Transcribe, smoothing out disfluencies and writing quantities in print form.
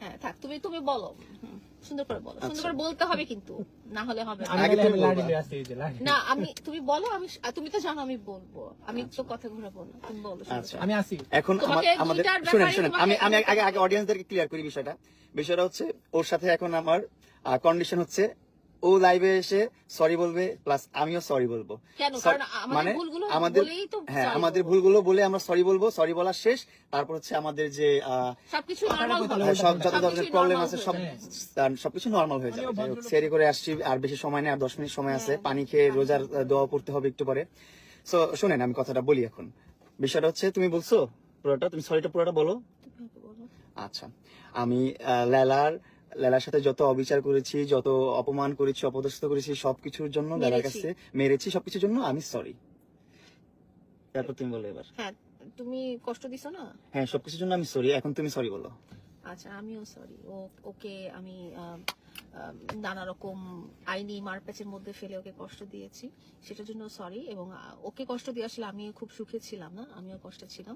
হ্যাঁ থাক, তুমি তুমি বলো, সুন্দর করে বলো, সুন্দর করে বলতে হবে কিন্তু, না হলে হবে না। না আমি, তুমি বলো, আমি তুমি তো জানো আমি বলবো, আমি তো কথা ঘুরাবো না, তুমি বলো। আমি আসি এখন আমাদের শুনেন আমি আগে অডিয়েন্সদেরকে ক্লিয়ার করি বিষয়টা হচ্ছে ওর সাথে এখন আমার কন্ডিশন হচ্ছে ও লাইভে এসে সরি বলবে, প্লাস আমিও সরি বলবো। মানে আমাদের ভুলগুলো বলে আমরা সরি বলবো, সরি বলা শেষ, তারপর হচ্ছে আমাদের যে সব যত ধরনের প্রবলেম আছে সবকিছু নর্মাল হয়ে যাবে। সেরি করে আসছি, আর বেশি সময় নেই, আর 10 মিনিট সময় আছে, পানি খেয়ে রোজার দোয়া পড়তে হবে একটু পরে। সো শুনেন আমি কথাটা বলি। এখন বিষয়টা হচ্ছে তুমি বলছো পুরোটা, তুমি সরিটা পুরোটা বলো। আচ্ছা, আমি লেলার সাথে যত অবিচার করেছি, যত অপমান করেছি, অপদস্থ করেছি, সবকিছুর জন্য, লেলার কাছে মেরেছি, সবকিছুর জন্য আমি সরি। তারপর তুমি বলো এবার। হ্যাঁ, তুমি কষ্ট দিছো না? হ্যাঁ, সবকিছুর জন্য আমি সরি। এখন তুমি সরি বলো। আচ্ছা, আমিও সরি। ওকে আমি নানা রকম আইনি মারপ্যাচের মধ্যে ফেলে ওকে কষ্ট দিয়েছি, সেটার জন্য সরি। এবং ওকে কষ্ট দিয়ে আসলে আমি খুব সুখে ছিলাম না, আমিও কষ্টে ছিলাম।